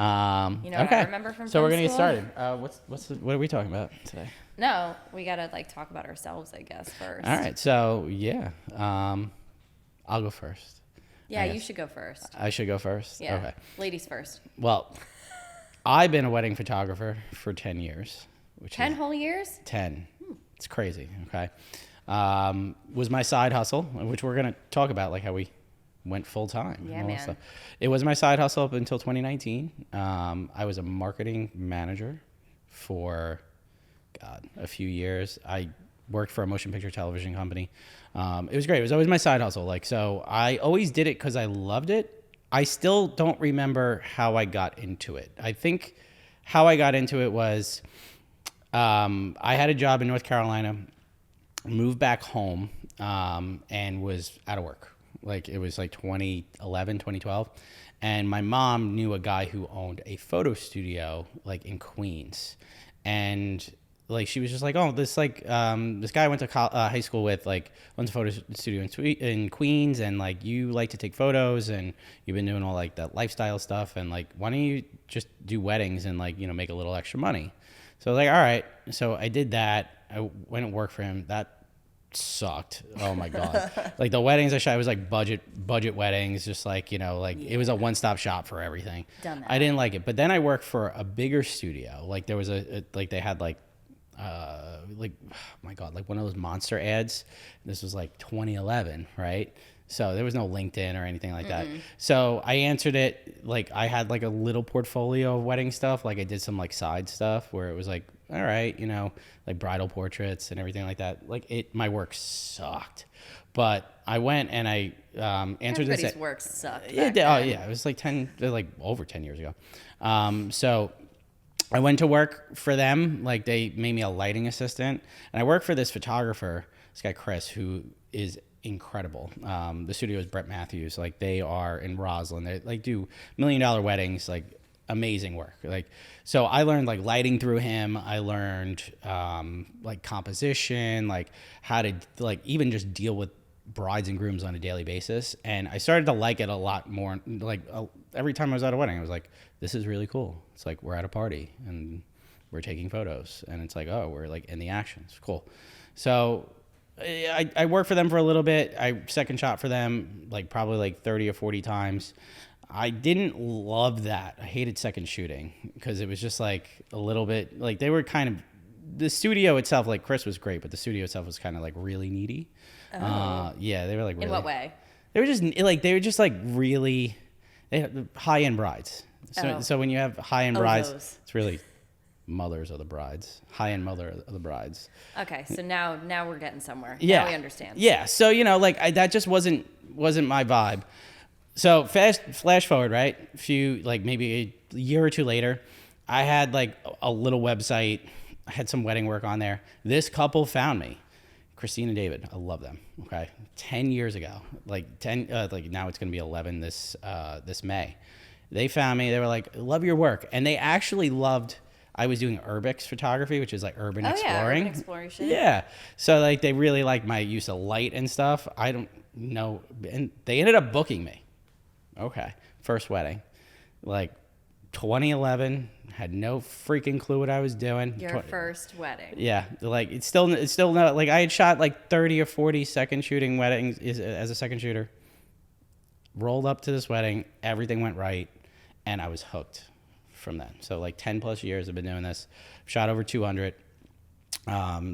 You know what I remember from So we're gonna school? get started. What are we talking about today? No, we gotta like talk about ourselves, I guess, first. All right. So yeah, I'll go first. Yeah, you should go first. I should go first. Yeah. Okay. Ladies first. Well, I've been a wedding photographer for 10 years. 10 whole years? 10. It's crazy. Okay. Was my side hustle, which we're gonna talk about, like how we went full time. Yeah, man. Stuff. It was my side hustle up until 2019. I was a marketing manager for, a few years. I worked for a motion picture television company. It was great. It was always my side hustle. Like, so I always did it because I loved it. I still don't remember how I got into it. I think how I got into it was, I had a job in North Carolina, moved back home, and was out of work. Like, it was like 2011, 2012. And my mom knew a guy who owned a photo studio, like, in Queens. And, like, she was just like, oh, this, like, this guy I went to high school with, like, owns a photo studio in Queens. And, like, you like to take photos and you've been doing all, like, that lifestyle stuff. And, like, why don't you just do weddings and, like, you know, make a little extra money? So I was like, all right. So I did that. I went and worked for him. That sucked. Oh my God. Like, the weddings I shot, it was like budget weddings, just like, you know, like it was a one-stop shop for everything. Done that. I didn't like it. But then I worked for a bigger studio. Like, there was like they had like oh my God, like one of those monster ads. This was like 2011, right? So there was no LinkedIn or anything like that. So I answered it. Like, I had like a little portfolio of wedding stuff. Like, I did some like side stuff where it was like, all right, you know, like bridal portraits and everything like that. Like, my work sucked. But I went and I answered this. Everybody's work sucked. Yeah, it was like over 10 years ago. So I went to work for them. Like, they made me a lighting assistant, and I worked for this photographer, this guy Chris, who is incredible. The studio is Brett Matthews. Like, they are in Roslyn. They like do $1 million weddings. Like, amazing work. Like, so I learned like lighting through him. I learned like composition, like how to like even just deal with brides and grooms on a daily basis. And I started to like it a lot more. Like, every time I was at a wedding, I was like, this is really cool. It's like, we're at a party and we're taking photos, and it's like, oh, we're like in the action. It's cool. So I worked for them for a little bit. I second shot for them like probably like 30 or 40 times. I didn't love that. I hated second shooting because it was just like a little bit like they were kind of, the studio itself, like Chris was great, but the studio itself was kind of like really needy. Oh. Yeah, they were like really. In what way? They were just like really, they had high-end brides. So when you have high-end brides, those. it's really mothers of the brides, high-end mother of the brides. Okay, so now we're getting somewhere. Yeah, Now we understand. Yeah, so you know, like that just wasn't my vibe. So flash forward, right? A few, like maybe a year or two later, I had like a little website. I had some wedding work on there. This couple found me, Christine and David. I love them. Okay, 10 years ago, like now it's gonna be 11 this May. They found me. They were like, love your work, and they actually loved. I was doing urbex photography, which is like urban exploring. Yeah, urban exploration. Yeah. So like they really liked my use of light and stuff. I don't know, and they ended up booking me. Okay. First wedding. Like 2011, had no freaking clue what I was doing. Your first wedding. Yeah. Like it's still not like I had shot like 30 or 40 second shooting weddings as a second shooter. Rolled up to this wedding, everything went right, and I was hooked from then. So like 10 plus years I've been doing this. Shot over 200.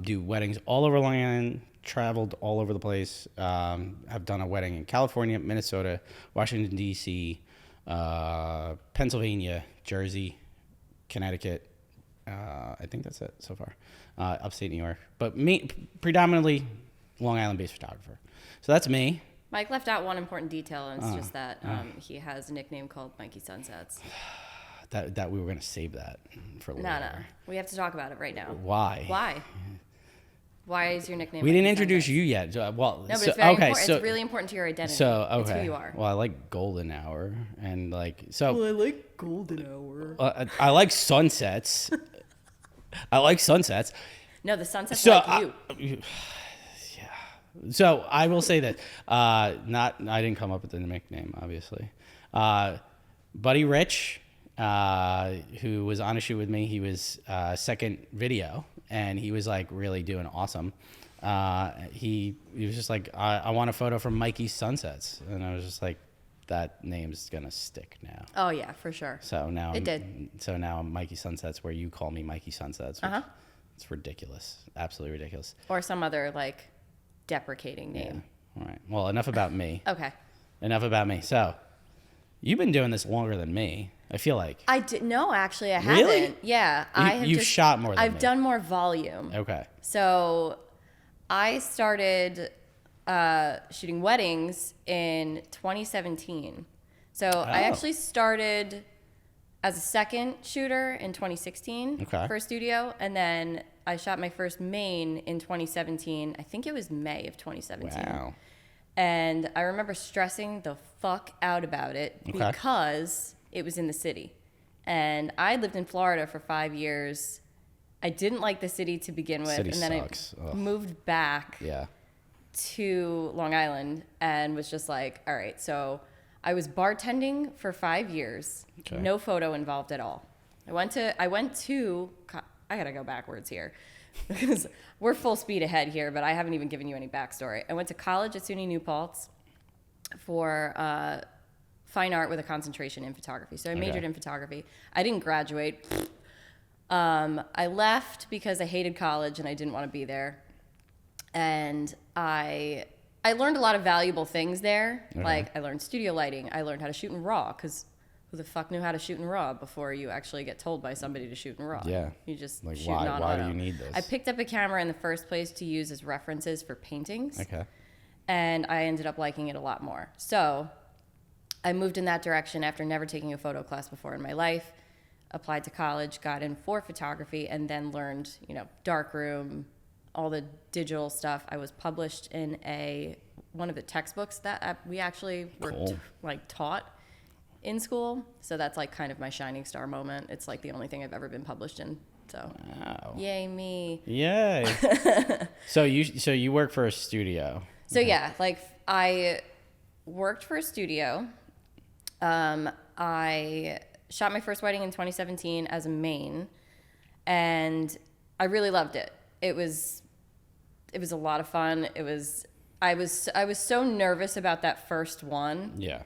Do weddings all over Long Island. Traveled all over the place. I've done a wedding in California, Minnesota, Washington, D.C., Pennsylvania, Jersey, Connecticut. I think that's it so far. Upstate New York. But me, predominantly Long Island-based photographer. So that's me. Mike left out one important detail, and it's just that he has a nickname called Mikey Sunsets. That we were going to save that for later. No. We have to talk about it right now. Why? Why is your nickname? We didn't Mikey introduce Sunsets? you yet. Well, No, but it's very important. It's really important to your identity. So okay, It's who you are. Well, I like golden hour and like so. Well, I like golden hour. I like sunsets. I like sunsets. No, the sunsets So like you. yeah. So I will say that I didn't come up with the nickname, obviously. Buddy Rich who was on a shoot with me. He was second video, and he was like really doing awesome. He was just like, I want a photo from Mikey's Sunsets, and I was just like, that name's gonna stick now. Oh yeah, for sure. So now it did. So now I'm Mikey Sunsets, where you call me Mikey Sunsets. It's ridiculous, absolutely ridiculous. Or some other like deprecating name. Yeah. All right. Well, enough about me. Okay. Enough about me. So, you've been doing this longer than me. I feel like. I did no, actually, I Really? haven't. Yeah, You've shot more than me. I've done more volume. Okay. So, I started shooting weddings in 2017. So I actually started as a second shooter in 2016 for a studio, and then I shot my first main in 2017. I think it was May of 2017. Wow. And I remember stressing the fuck out about it because it was in the city. And I lived in Florida for 5 years. I didn't like the city to begin with. City and then sucks. I moved back Yeah. to Long Island and was just like, all right, so I was bartending for 5 years. Okay. No photo involved at all. I went to I gotta go backwards here because we're full speed ahead here, but I haven't even given you any backstory. I went to college at SUNY New Paltz for fine art with a concentration in photography. So I majored in photography. I didn't graduate. I left because I hated college and I didn't want to be there. And I learned a lot of valuable things there. Like I learned studio lighting. I learned how to shoot in RAW because who the fuck knew how to shoot in RAW before you actually get told by somebody to shoot in RAW? Yeah. You just like shoot on why auto. do you need this? I picked up a camera in the first place to use as references for paintings. Okay. And I ended up liking it a lot more. So I moved in that direction after never taking a photo class before in my life. Applied to college, got in for photography, and then learned, darkroom, all the digital stuff. I was published in one of the textbooks that we actually were taught in school. So that's like kind of my shining star moment. It's like the only thing I've ever been published in. So, Yay me! Yay! So you work for a studio. So yeah, like I worked for a studio. I shot my first wedding in 2017 as a main, and I really loved it. It was a lot of fun. I was so nervous about that first one. Yeah.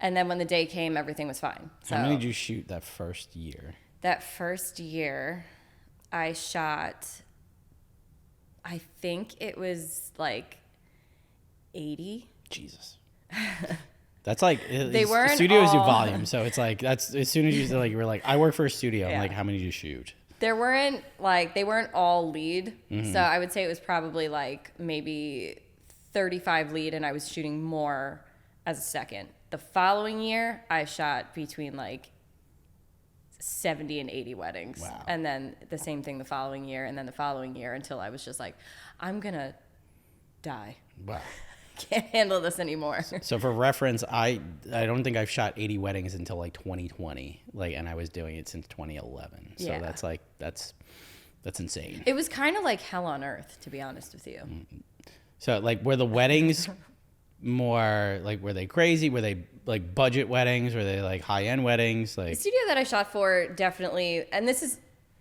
And then when the day came, everything was fine. So How many did you shoot that first year? That first year, I shot, I think it was like 80. Jesus. That's like They weren't studios do all- volume, so it's like that's as soon as you were like I work for a studio. Yeah. I'm like, how many do you shoot? They weren't all lead. So I would say it was probably like maybe 35 lead, and I was shooting more as a second. The following year, I shot between like 70 and 80 weddings. Wow. And then the same thing the following year, and then the following year, until I was just like, I'm gonna die. Wow. Can't handle this anymore. So for reference, I don't think I've shot 80 weddings until like 2020, and I was doing it since 2011. So Yeah. that's insane. It was kind of like hell on earth, to be honest with you. So were the weddings more were they crazy? Were they like budget weddings? Were they like high end weddings? The studio that I shot for definitely, and this is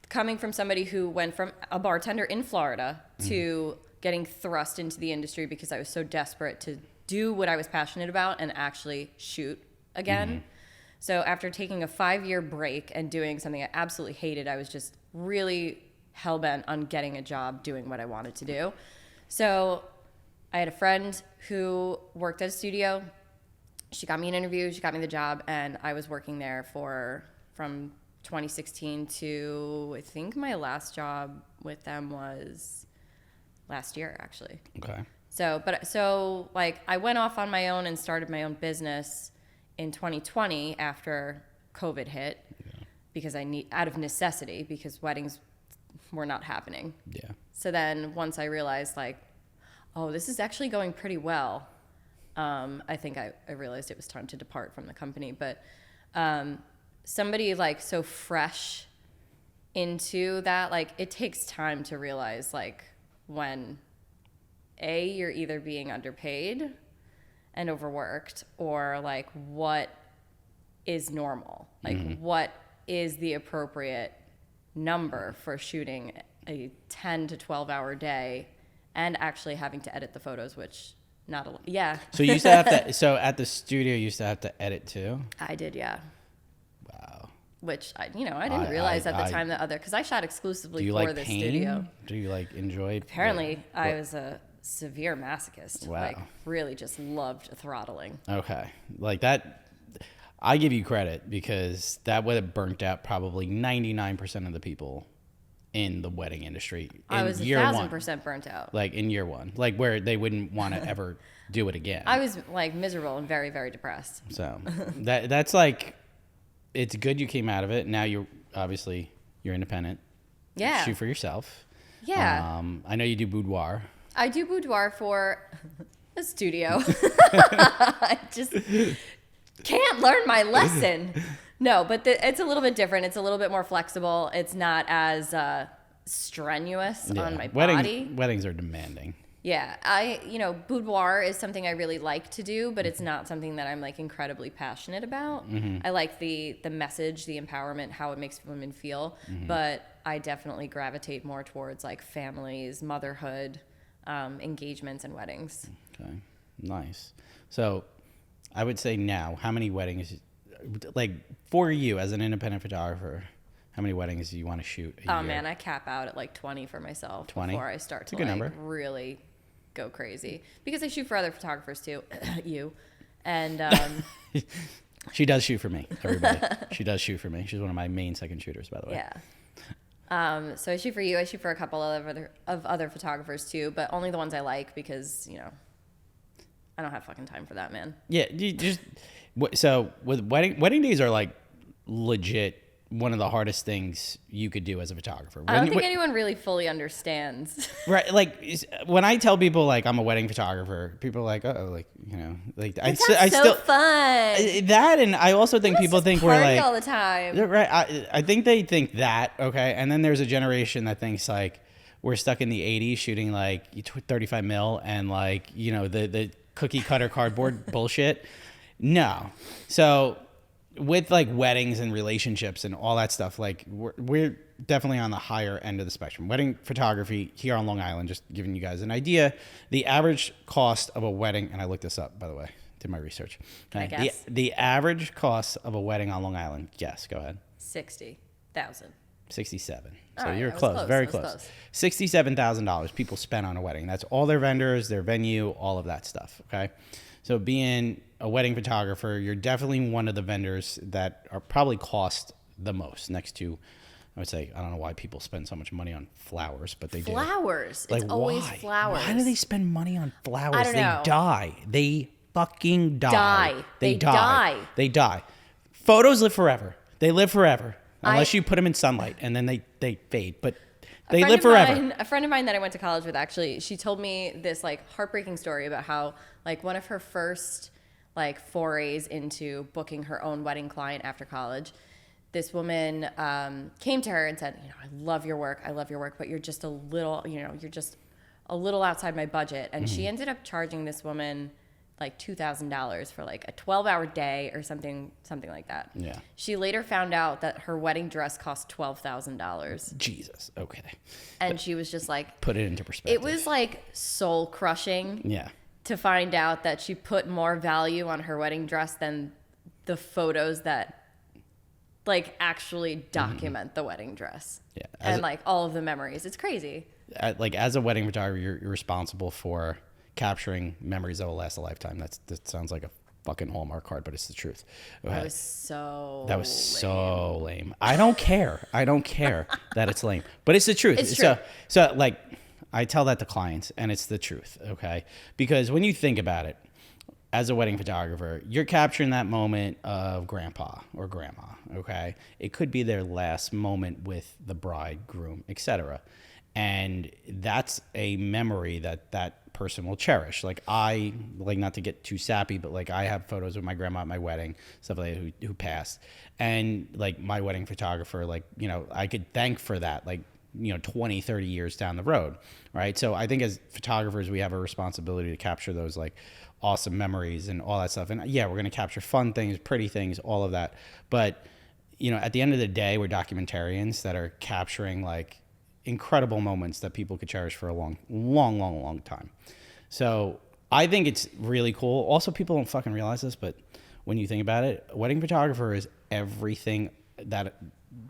coming from somebody who went from a bartender in Florida to getting thrust into the industry because I was so desperate to do what I was passionate about and actually shoot again. So after taking a 5-year break and doing something I absolutely hated, I was just really hell-bent on getting a job doing what I wanted to do. So I had a friend who worked at a studio. She got me an interview, she got me the job, and I was working there from 2016 to, I think my last job with them was last year, actually. Okay. So I went off on my own and started my own business in 2020 after COVID hit because out of necessity, because weddings were not happening. Yeah. So then once I realized this is actually going pretty well, I think I realized it was time to depart from the company. But somebody so fresh into that, it takes time to realize when you're either being underpaid and overworked, or what is normal, what is the appropriate number for shooting a 10 to 12 hour day and actually having to edit the photos, which not a yeah. So you used to have to. So at the studio, you used to have to edit too. I did, yeah. Wow. Which I didn't realize at the time that because I shot exclusively Do you for like the pain? studio. Do you like enjoy? Apparently, I was a severe masochist. Wow. Like, really just loved throttling. Okay, like that. I give you credit because that would have burnt out probably 99% of the people in the wedding industry. I was 1,000% burnt out. Like in year one, like where they wouldn't want to ever do it again. I was like miserable and very, very depressed. So that's like, it's good you came out of it. Now you're independent. Yeah. Shoot for yourself. Yeah. I know you do boudoir. I do boudoir for a studio. I just can't learn my lesson. No, but it's a little bit different. It's a little bit more flexible. It's not as strenuous on my body. Weddings are demanding. Yeah, boudoir is something I really like to do, but it's not something that I'm like incredibly passionate about. I like the message, the empowerment, how it makes women feel, but I definitely gravitate more towards like families, motherhood, engagements, and weddings. Okay, nice. So I would say now, how many weddings, like for you as an independent photographer, how many weddings do you want to shoot a year? Man, I cap out at like 20 for myself 20? Before I start to good like number. really go crazy, because I shoot for other photographers too. And she does shoot for me, everybody. She does shoot for me. She's one of my main second shooters, by the way. Yeah. So I shoot for you. I shoot for a couple of other photographers too, but only the ones I like, because I don't have fucking time for that, man. Yeah, so with wedding days are like legit one of the hardest things you could do as a photographer. I don't think anyone really fully understands. Right, like when I tell people like I'm a wedding photographer, people are like, oh, like like I still fun. That, and I also think people think we're like all the time. Right, I think they think that, okay, and then there's a generation that thinks like we're stuck in the '80s shooting like 35 mil and like the cookie cutter cardboard bullshit. No, so with like weddings and relationships and all that stuff, like we're definitely on the higher end of the spectrum. Wedding photography here on Long Island, just giving you guys an idea, the average cost of a wedding, and I looked this up, by the way, did my research. Can I guess? The average cost of a wedding on Long Island, guess, go ahead. 60,000. 67. So right, you're close, very close. $67,000 people spend on a wedding. That's all their vendors, their venue, all of that stuff, okay? So being a wedding photographer, you're definitely one of the vendors that are probably cost the most, next to, I would say, I don't know why people spend so much money on flowers, but they do. Flowers. Like, it's always why? flowers. Why do they spend money on flowers? I don't know. They die. They fucking die. They die. They die. Photos live forever. They live forever. Unless you put them in sunlight, and then they fade. But they live forever. A friend of mine that I went to college with, actually, she told me this like heartbreaking story about how like one of her first like forays into booking her own wedding client after college, this woman came to her and said, I love your work, but you're just a little, you're just a little outside my budget. And she ended up charging this woman like $2,000 for like a 12-hour day or something like that. Yeah. She later found out that her wedding dress cost $12,000. Jesus. Okay. And she was just like, put it into perspective. It was like soul crushing. Yeah. To find out that she put more value on her wedding dress than the photos that like actually document the wedding dress. Yeah. And like all of the memories. It's crazy. Like as a wedding photographer, you're responsible for capturing memories that will last a lifetime. That sounds like a fucking Hallmark card, but it's the truth. That was so lame. I don't care that it's lame, but it's the truth. It's true. So like I tell that to clients, and it's the truth, okay? Because when you think about it, as a wedding photographer, you're capturing that moment of grandpa or grandma, okay? It could be their last moment with the bride, groom, etc. And that's a memory that person will cherish. Like I, like not to get too sappy, but like I have photos of my grandma at my wedding, stuff like that, who passed. And like my wedding photographer, like, I could thank for that, like, 20, 30 years down the road, right? So I think as photographers, we have a responsibility to capture those like awesome memories and all that stuff. And yeah, we're going to capture fun things, pretty things, all of that. But, at the end of the day, we're documentarians that are capturing like incredible moments that people could cherish for a long time. So I think it's really cool. Also, people don't fucking realize this, but when you think about it, a wedding photographer is everything that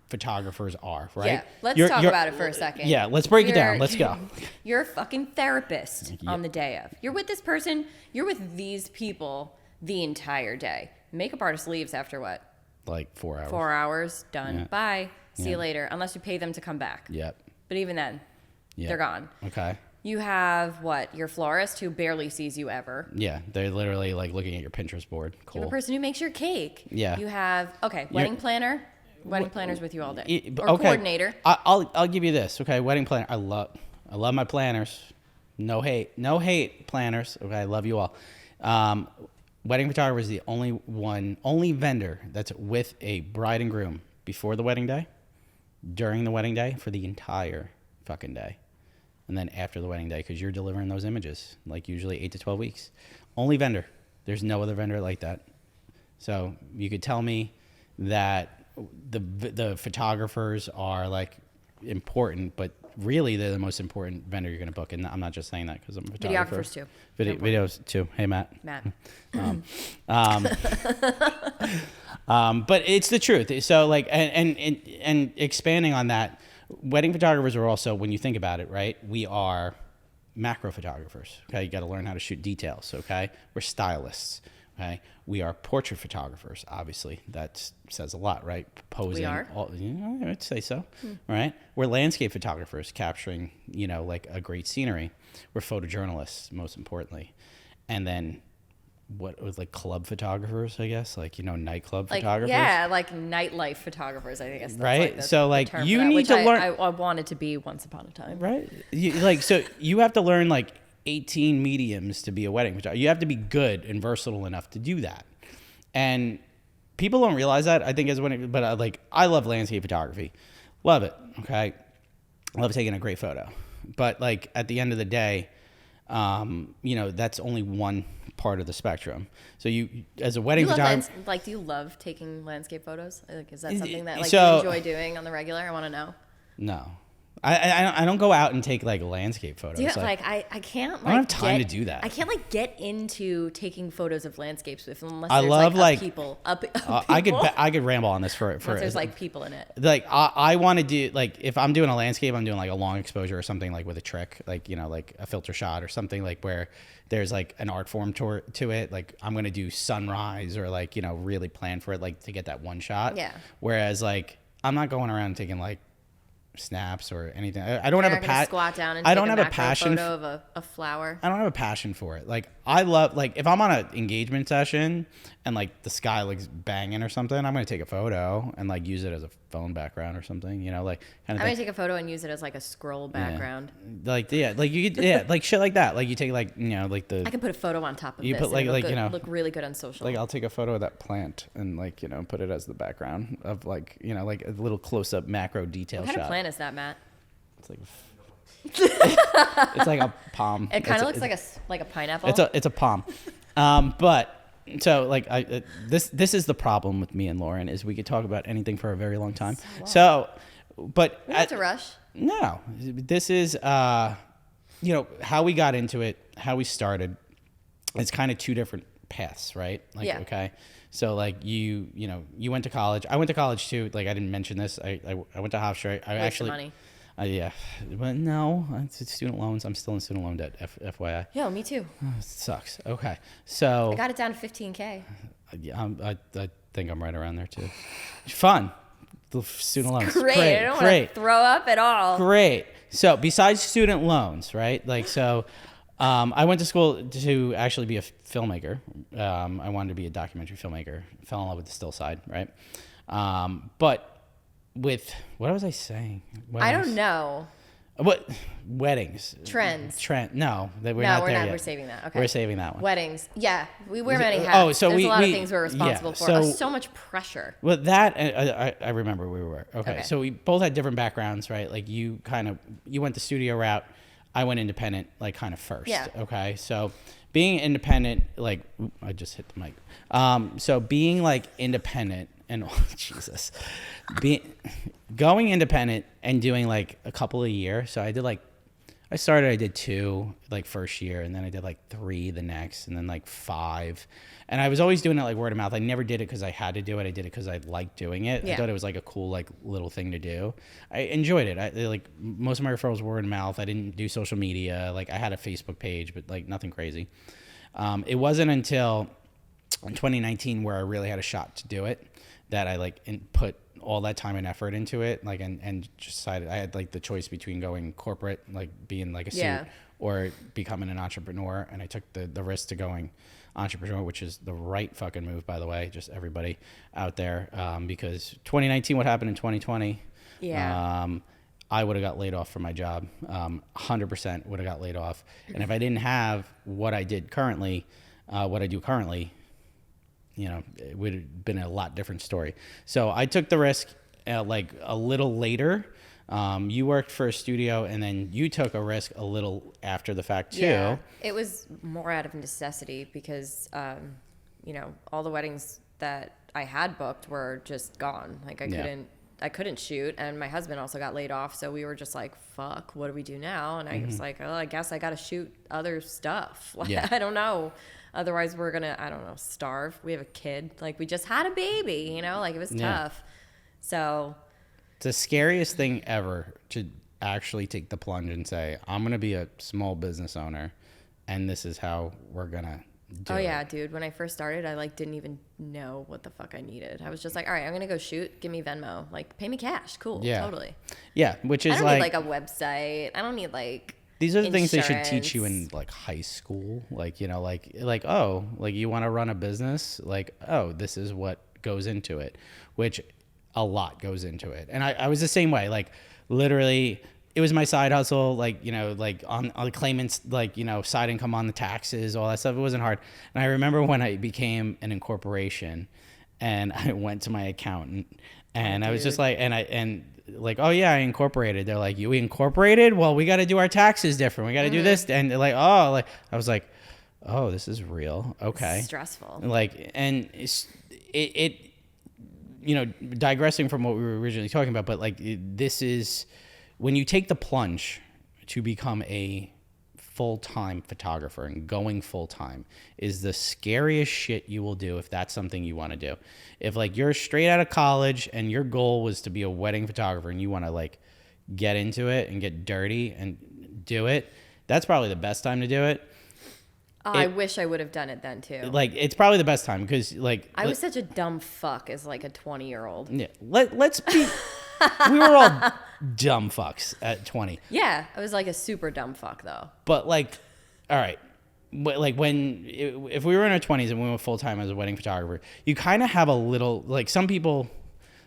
photographers are, right? Yeah, let's talk about it for a second. Yeah, let's break it down. Let's go. You're a fucking therapist on the day of. You're with this person. You're with these people the entire day. Makeup artist leaves after what? Like 4 hours. 4 hours, done. Yeah. Bye. See you later. Unless you pay them to come back. Yep. But even then, they're gone. Okay. You have your florist who barely sees you ever. Yeah, they're literally like looking at your Pinterest board. Cool. You have a person who makes your cake. Yeah. You have wedding planner. Wedding planner's with you all day. Or okay. Coordinator. I'll give you this. Okay, wedding planner. I love my planners. No hate planners. Okay, I love you all. Wedding photographer is the only vendor that's with a bride and groom before the wedding day, during the wedding day, for the entire fucking day, and then after the wedding day, because you're delivering those images like usually 8 to 12 weeks. Only vendor. There's no other vendor like that. So you could tell me that the photographers are like important, but really they're the most important vendor you're going to book. And I'm not just saying that because I'm a photographer. Videographers too. Videos too. Hey, Matt. But it's the truth. So like, and expanding on that, wedding photographers are also, when you think about it, right? We are macro photographers. Okay. You got to learn how to shoot details. Okay. We're stylists. Okay. We are portrait photographers. Obviously that says a lot, right? Posing. We are. I'd say so. Right. We're landscape photographers capturing, like a great scenery. We're photojournalists, most importantly. And then what was like club photographers, I guess, like, nightclub photographers. Yeah. Like nightlife photographers. I guess. That's right. So like the term you for that, need which to learn. I wanted to be once upon a time. Right. So you have to learn like 18 mediums to be a wedding photographer. You have to be good and versatile enough to do that. And people don't realize that, I think, but I love landscape photography. Love it. Okay. I love taking a great photo. But like at the end of the day, that's only one part of the spectrum. So you, as a wedding photographer, do you love taking landscape photos? Like, is that something that you enjoy doing on the regular? I want to know. No. I don't go out and take like landscape photos. Yeah, I can't. I don't have time to do that. I can't get into taking photos of landscapes unless I there's love people. I could ramble on this for unless there's like people in it. Like I want to do, like, if I'm doing a landscape, I'm doing like a long exposure or something, like with a trick, like like a filter shot or something, like where there's like an art form to it. Like I'm gonna do sunrise or like really plan for it, like to get that one shot. Yeah. Whereas like I'm not going around taking like snaps or anything. I don't have a passion. Squat down and I don't take have a passion photo of a flower. I don't have a passion for it. Like I love, like if I'm on an engagement session and like the sky looks banging or something, I'm gonna take a photo and like use it as a phone background or something. Like kind of. I'm gonna take a photo and use it as like a scroll background. Yeah. Like you could, like shit like that. Like you take like like the. I can put a photo on top of you this. Put like look really good on social. Like I'll take a photo of that plant and like put it as the background of like like a little close up macro detail shot. What kind of plant is that, Matt? It's like. It's like a palm. It kind of looks like a pineapple. It's a palm. But so like this is the problem with me and Lauren, is we could talk about anything for a very long time. So but we don't have to rush. No, this is how we got into it, how we started. It's kind of two different paths, right? Like, yeah. Okay. So like you went to college. I went to college too. Like I didn't mention this. I went to Hofstra. I actually money. Yeah, but no, it's student loans. I'm still in student loan debt, FYI. Yeah, me too. It sucks. Okay, so I got it down to $15K. Yeah, I think I'm right around there too. Fun, the student loans. Great. I don't want to throw up at all. Great. So besides student loans, right? Like so, I went to school to actually be a filmmaker. I wanted to be a documentary filmmaker. Fell in love with the still side, right? But with what was I saying? I don't know. What weddings? Trends. No, we're not not there yet. We're saving that. Okay. We're saving that one. Weddings. Yeah, we wear many hats. Oh, so there's a lot of things we're responsible for. So much pressure. Well, that I remember we were okay. So we both had different backgrounds, right? Like you went the studio route. I went independent, like kind of first. Yeah. Okay. So being independent, like I just hit the mic. So being like independent and Jesus, going independent and doing like a couple a year. So I did 2 like first year, and then I did like 3 the next, and then like 5. And I was always doing it like word of mouth. I never did it because I had to do it. I did it because I liked doing it. I thought it was like a cool like little thing to do. I enjoyed it. Like most of my referrals were word of mouth. I didn't do social media. Like I had a Facebook page, but like nothing crazy. It wasn't until in 2019 where I really had a shot to do it that I like put all that time and effort into it, like and just decided I had like the choice between going corporate, like being like a suit, or becoming an entrepreneur, and I took the risk to going entrepreneur, which is the right fucking move, by the way, just everybody out there, because 2019, what happened in 2020, I would have got laid off from my job, 100% would have got laid off, and if I didn't have what I do currently, you know, it would have been a lot different story. So I took the risk like a little later. You worked for a studio, and then you took a risk a little after the fact too. Yeah, it was more out of necessity because, you know, all the weddings that I had booked were just gone. Like I couldn't shoot, and my husband also got laid off. So we were just like, fuck, what do we do now? And I was like, oh, I guess I got to shoot other stuff. Like, I don't know. Otherwise, we're going to, I don't know, starve. We have a kid. Like, we just had a baby, you know? Like, it was tough. So. It's the scariest thing ever to actually take the plunge and say, I'm going to be a small business owner, and this is how we're going to do it. Oh, yeah, dude. When I first started, I, like, didn't even know what the fuck I needed. I was just like, all right, I'm going to go shoot. Give me Venmo. Like, pay me cash. Cool. Yeah. Totally. Yeah, which is I don't need, like, a website. I don't need, like... These are the things they should teach you in like high school. Like, you know, like, oh, like you want to run a business? Like, oh, this is what goes into it, which a lot goes into it. And I was the same way. Like literally it was my side hustle, like, you know, like on claimants, like, you know, side income on the taxes, all that stuff. It wasn't hard. And I remember when I became an incorporation and I went to my accountant and I was just like, like, oh yeah, I incorporated. They're like, you incorporated? Well, we got to do our taxes different. We got to do this. And they're like, oh, like, I was like, oh, this is real. Okay. It's stressful. Like, and it, you know, digressing from what we were originally talking about, but like, this is when you take the plunge to become a full-time photographer, and going full-time is the scariest shit you will do if that's something you want to do. If like you're straight out of college and your goal was to be a wedding photographer and you want to like get into it and get dirty and do it, that's probably the best time to do it. I wish I would have done it then too. Like it's probably the best time because like I was such a dumb fuck as like a 20-year-old. Yeah, let's be. We were all dumb fucks at 20. Yeah, I was like a super dumb fuck though. But like, all right, like if we were in our 20s and we went full time as a wedding photographer, you kind of have a little like some people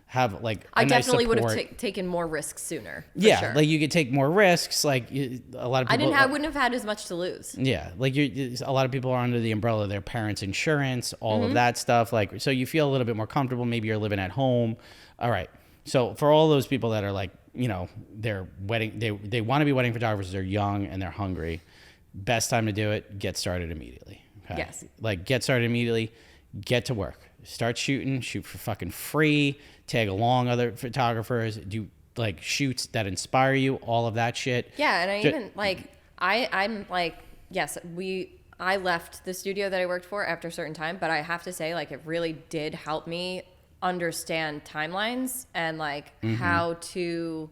have like I definitely would have taken more risks sooner. Yeah, sure. like you could take more risks. Like a lot of people, I wouldn't have had as much to lose. Yeah, like a lot of people are under the umbrella of their parents' insurance, all of that stuff. Like so, you feel a little bit more comfortable. Maybe you're living at home. All right. So for all those people that are like, you know, they're wedding, they want to be wedding photographers. They're young and they're hungry. Best time to do it. Get started immediately. Okay? Yes. Like get started immediately. Get to work. Start shooting. Shoot for fucking free. Tag along other photographers. Do like shoots that inspire you. All of that shit. Yeah, and even like I'm like yes I left the studio that I worked for after a certain time, but I have to say like it really did help me understand timelines and like how to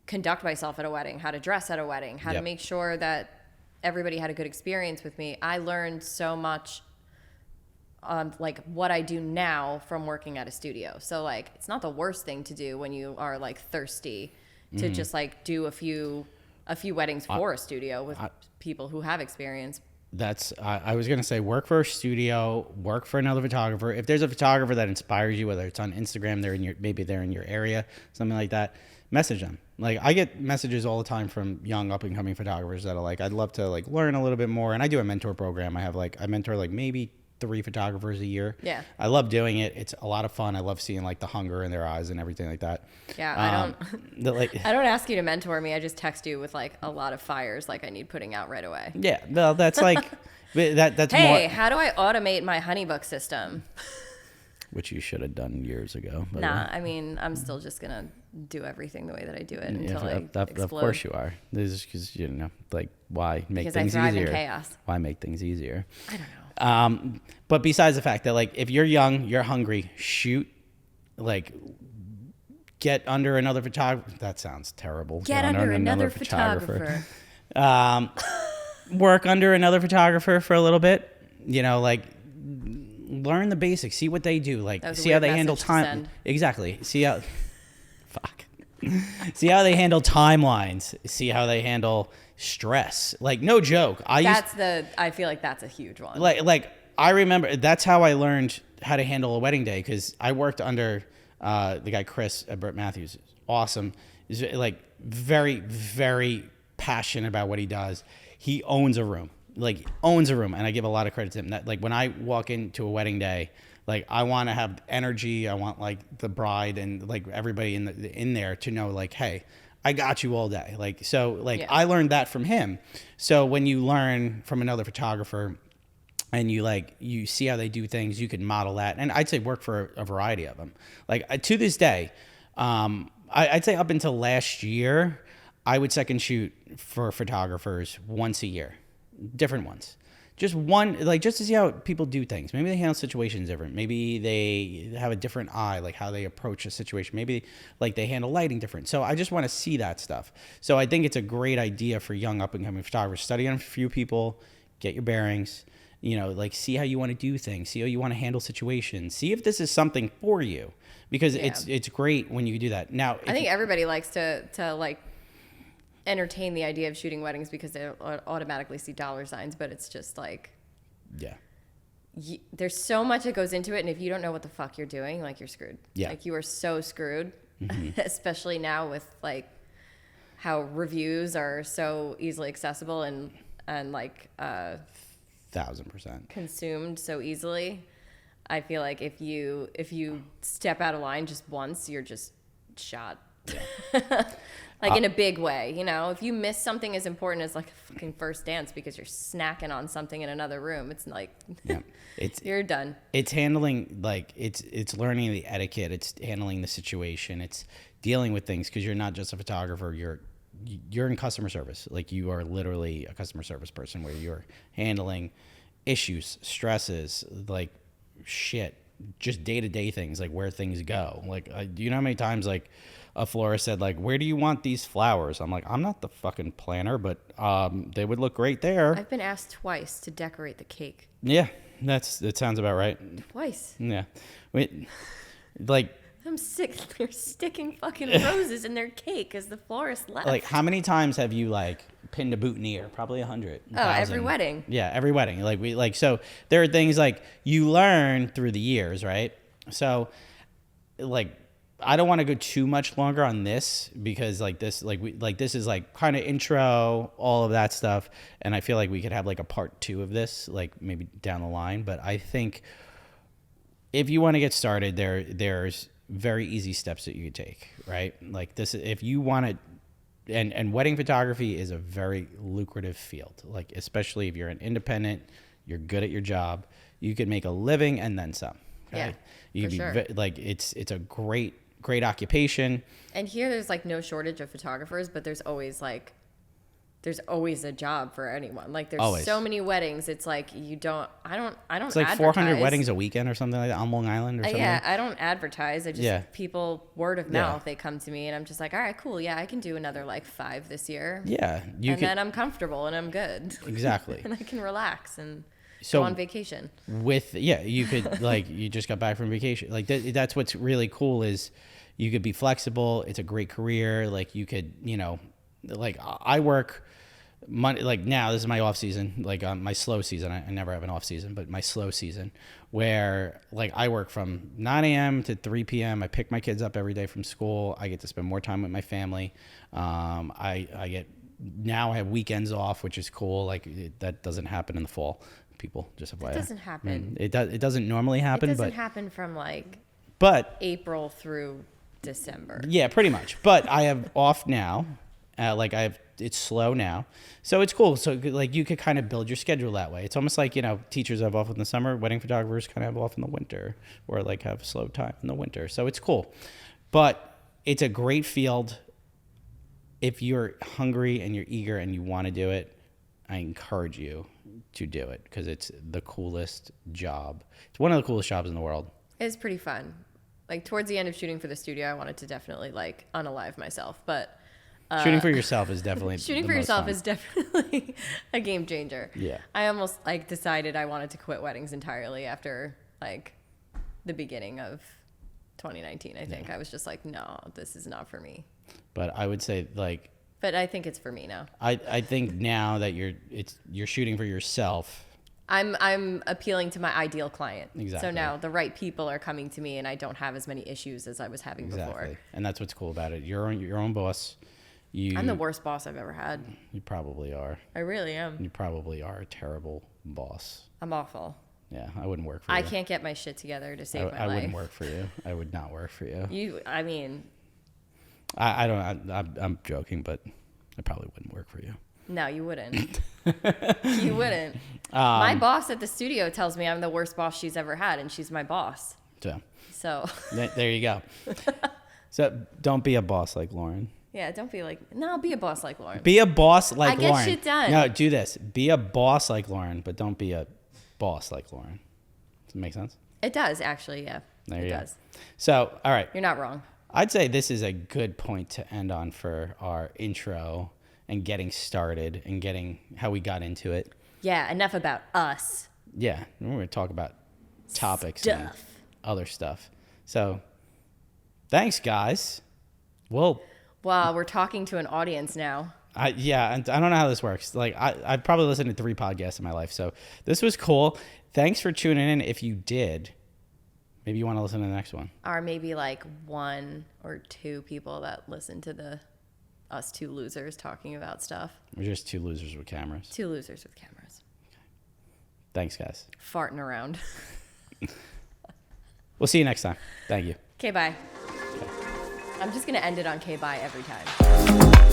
conduct myself at a wedding, how to dress at a wedding, how to make sure that everybody had a good experience with me. I learned so much like what I do now from working at a studio. So like it's not the worst thing to do when you are like thirsty to just like do a few weddings for a studio with people who have experience. That's I was gonna say work for a studio, work for another photographer. If there's a photographer that inspires you, whether it's on Instagram, maybe they're in your area, something like that, message them. Like I get messages all the time from young up and coming photographers that are like, I'd love to like learn a little bit more. And I do a mentor program. I mentor like maybe 3 photographers a year. Yeah. I love doing it. It's a lot of fun. I love seeing like the hunger in their eyes and everything like that. Yeah, I don't ask you to mentor me. I just text you with like a lot of fires like I need putting out right away. Yeah, well, that's like that's hey, more. how do I automate my HoneyBook system? which you should have done years ago. But Nah, I mean, I'm still just gonna do everything the way that I do it until I explode. of course you are. This is because, you know, like, why make Because things I thrive easier? in chaos. Why make things easier? I don't know. But besides the fact that, like, if you're young, you're hungry, shoot, like, get under another photographer. That sounds terrible. Get under another photographer. Work under another photographer for a little bit. You know, like, learn the basics. See what they do. Like, see how they handle time. Exactly. See how. Fuck. See how they handle timelines. See how they handle stress. Like, no joke. I feel like that's a huge one. Like I remember that's how I learned how to handle a wedding day, because I worked under the guy Chris at Brett Matthews. Awesome. He's like very, very passionate about what he does. He owns a room. Like, owns a room, and I give a lot of credit to him. That, like, when I walk into a wedding day, like, I want to have energy. I want, like, the bride and, like, everybody in there to know, like, hey, I got you all day. Like, so, like, yeah. I learned that from him. So when you learn from another photographer and you see how they do things, you can model that. And I'd say work for a variety of them. Like, to this day, I'd say up until last year, I would second shoot for photographers once a year. Different ones. Just one, like, just to see how people do things. Maybe they handle situations different. Maybe they have a different eye, like how they approach a situation. Maybe, like, they handle lighting different. So I just want to see that stuff. So I think it's a great idea for young up-and-coming photographers. Study on a few people, get your bearings, you know, like, see how you want to do things, see how you want to handle situations, see if this is something for you, because it's great when you do that. Now, I think everybody likes to like entertain the idea of shooting weddings because they automatically see dollar signs, but it's just like, yeah, there's so much that goes into it, and if you don't know what the fuck you're doing, like, you're screwed. Yeah, like, you are so screwed. Especially now with, like, how reviews are so easily accessible and like 1000% consumed so easily. I feel like if you step out of line just once, you're just shot. Yeah. Like, in a big way, you know, if you miss something as important as, like, a fucking first dance because you're snacking on something in another room, it's like, yeah, you're done. It's handling, like, it's learning the etiquette. It's handling the situation. It's dealing with things, because you're not just a photographer. You're in customer service. Like, you are literally a customer service person where you're handling issues, stresses, like, shit, just day-to-day things, like where things go. Like, do you know how many times, like, a florist said, like, where do you want these flowers? I'm like, I'm not the fucking planner, but they would look great there. I've been asked twice to decorate the cake. Yeah, that sounds about right. Twice. Yeah. Like, I'm sick. They're sticking fucking roses in their cake as the florist left. Like, how many times have you, like, pinned a boutonniere? Probably 100. Oh, every wedding. Yeah, every wedding. Like, so there are things, like, you learn through the years, right? So, like, I don't want to go too much longer on this, because, like, this is, like, kind of intro, all of that stuff, and I feel like we could have, like, a part 2 of this, like, maybe down the line. But I think if you want to get started, there's very easy steps that you could take, right? Like, this, if you want to, and wedding photography is a very lucrative field, like, especially if you're an independent, you're good at your job, you could make a living and then some. Okay? Yeah, for sure. Like, it's a great occupation. And here there's, like, no shortage of photographers, but there's always a job for anyone. Like, there's always so many weddings. It's like, I don't it's like advertise. 400 weddings a weekend or something like that on Long Island or something. Yeah, I don't advertise. I just, people, word of mouth, they come to me, and I'm just like, all right, cool. Yeah, I can do another, like, 5 this year. Yeah. Then I'm comfortable and I'm good. Exactly. And I can relax and go on vacation. You could, like, you just got back from vacation. Like, that's what's really cool, is you could be flexible. It's a great career. Like, you could, you know, like, I work Monday, like, now this is my off season, like, my slow season. I never have an off season, but my slow season, where, like, I work from 9 a.m. to 3 p.m. I pick my kids up every day from school. I get to spend more time with my family. I have weekends off, which is cool. Like, that doesn't happen in the fall. People, just FYI. It doesn't happen. It doesn't normally happen. It doesn't happen from, like, April through December. Yeah, pretty much. But I have off now, It's slow now, so it's cool. So like you could kind of build your schedule that way. It's almost like, teachers have off in the summer, wedding photographers kind of have off in the winter, or like have slow time in the winter. So it's cool, but it's a great field. If you're hungry and you're eager and you want to do it, I encourage you to do it because it's the coolest job. It's one of the coolest jobs in the world. It's pretty fun. Like towards the end of shooting for the studio, I wanted to definitely like unalive myself, but shooting for yourself is definitely shooting for yourself is definitely a game changer. Yeah. I almost like decided I wanted to quit weddings entirely after like the beginning of 2019. I think I was just like, no, this is not for me. But I would say like. But I think it's for me now. I think now that you're shooting for yourself. I'm appealing to my ideal client. Exactly. So now the right people are coming to me, and I don't have as many issues as I was having before. And that's what's cool about it. You're your own boss. I'm the worst boss I've ever had. You probably are. I really am. You probably are a terrible boss. I'm awful. Yeah, I wouldn't work for you. I can't get my shit together to save my life. I wouldn't work for you. I would not work for you. I don't. I'm joking, but I probably wouldn't work for you. No, you wouldn't. You wouldn't. My boss at the studio tells me I'm the worst boss she's ever had, and she's my boss. So. There you go. So don't be a boss like Lauren. Yeah, don't be like, no, be a boss like Lauren. Be a boss like Lauren. I get shit done. No, do this. Be a boss like Lauren, but don't be a boss like Lauren. Does it make sense? It does, actually, yeah. There you go. Does. So, all right. You're not wrong. I'd say this is a good point to end on for our intro and getting started and getting how we got into it. Yeah, enough about us. Yeah, we're going to talk about topics and other stuff. So, thanks, guys. Wow, we're talking to an audience now. Yeah, and I don't know how this works. Like, I've probably listened to 3 podcasts in my life, so this was cool. Thanks for tuning in. If you did, maybe you want to listen to the next one. Or maybe like 1 or 2 people that listen to us 2 losers talking about stuff. We're just 2 losers with cameras. 2 losers with cameras. Okay. Thanks, guys. Farting around. We'll see you next time. Thank you. Okay, bye. Okay. I'm just going to end it on okay, bye every time.